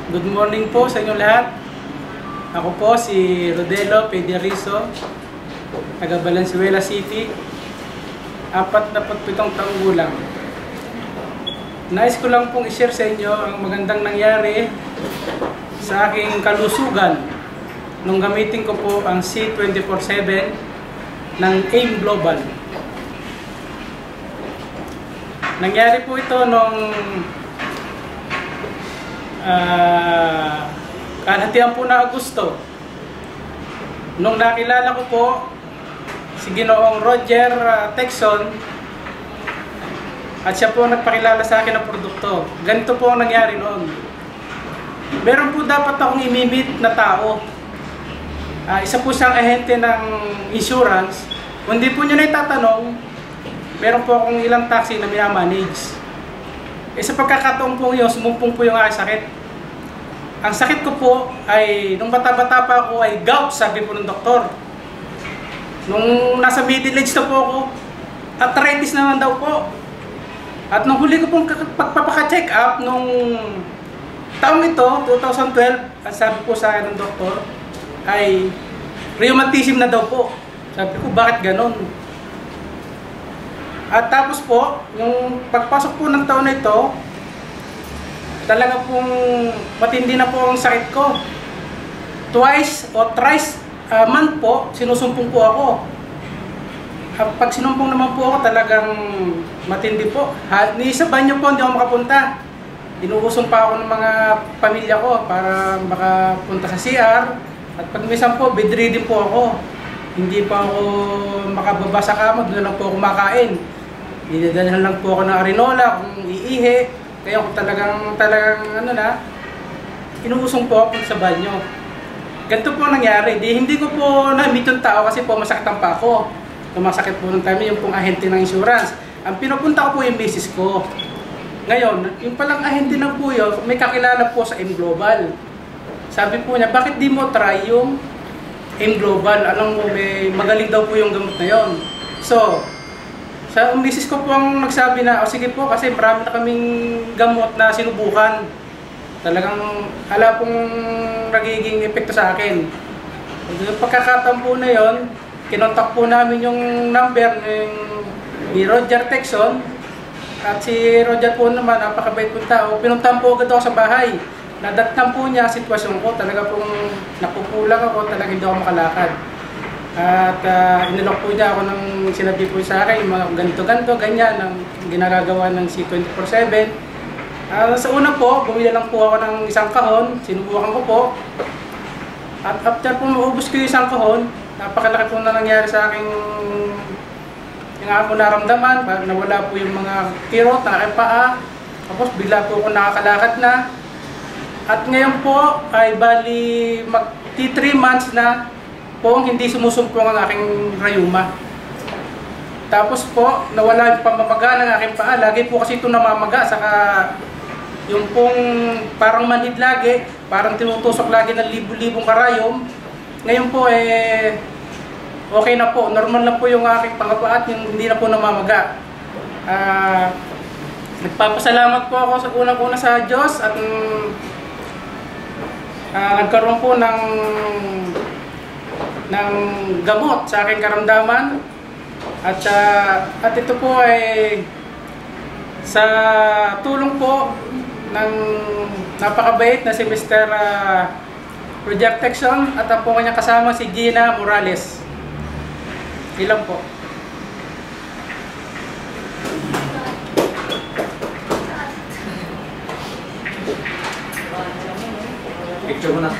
Good morning po sa inyo lahat. Ako po si Rodelo Pederizo, taga Valenzuela City, 47 taong gulang. Nais ko lang pong i-share sa inyo ang magandang nangyari sa aking kalusugan nung gamitin ko po ang C24/7 ng AIM Global. Nangyari po ito nung kalahatian po na Agosto. Nung nakilala ko po si Ginoong Roger Texon at siya po nagpakilala sa akin ng produkto. Ganito po ang nangyari noon. Meron po dapat akong imimit na tao. Isa po siyang ahente ng insurance. Kung di po niya na itatanong, meron po akong ilang taxi na minamanage. Sa pagkakataon po yun, sumumpong po yung aking sakit. Ang sakit ko po ay, nung bata-bata pa ako, ay gout, sabi po ng doktor. Nung nasa middle age na po ako, arthritis naman daw po. At nung huli ko pong pagpapaka-check up, nung taong ito, 2012, ang sabi po sa akin ng doktor, ay rheumatism na daw po. Sabi ko, bakit ganon? At tapos po, yung pagpasok po ng taon na ito, talaga pong matindi na po ang sakit ko. Twice o thrice a month po, sinusumpong po ako. Pag sinumpong naman po ako, talagang matindi po. Ni sa banyo po, hindi ako makapunta. Inuusong pa ako ng mga pamilya ko para makapunta sa CR. At pag minsan po, bedridden po ako. Hindi pa ako makababa sa kama, doon lang po ako makain. Dinadalhan lang po ako ng arinola kung iihi. Kaya kung talagang inuusong po ako sa banyo. Ganito po nangyari. Hindi ko po na-meet yung tao kasi po masaktan pa ako. Tumasakit po ng time yung pong ahente ng insurance. Ang pinupunta ko po yung misis ko. Ngayon, yung palang ahente ng po yun, may kakilala po sa AIM Global. Sabi po niya, bakit di mo try yung AIM Global? Alam mo, may magaling daw po yung gamot na yun. So, sa misis ko po ang nagsabi na, sige po, kasi marami na kaming gamot na sinubukan. Talagang ala pong nagiging epekto sa akin. Yung pagkakataon po na yun, kinontak po namin yung number ni Roger Texon. At si Roger po naman, napakabait po tao. Pinuntahan po agad ako sa bahay. Nadatnan po niya ang sitwasyon ko. Talaga pong nakukulang ako, talaga hindi ako makalakad. At inilok po niya ako ng sinabi po sa akin, mga ganito-ganito, ganyan, ang ginagagawa ng C24/7. Sa una po, bumili lang po ako ng isang kahon, sinubukan ko po. At after po maubos ko yung isang kahon, napakalaki po na nangyari sa aking yung ako naramdaman, nawala po yung mga kirot na aking paa. Tapos bigla po ako nakakalakad na. At ngayon po ay bali mag-3 months na po hindi sumusumpong ang aking rayuma. Tapos po, nawala yung pamamaga ng aking paa. Lagi po kasi ito namamaga. Saka yung pong parang manhid lagi, parang tinutusok lagi ng libu-libong karayom. Ngayon po okay na po. Normal na po yung aking pangapaa at yung hindi na po namamaga. Nagpapasalamat po ako sa unang-una sa Diyos at nagkaroon po ng gamot sa aking karamdaman at ito po ay sa tulong po ng napakabait na si Mr. Roger Texon at ang po kanyang kasama si Gina Morales. Ilan po. Picture mo na.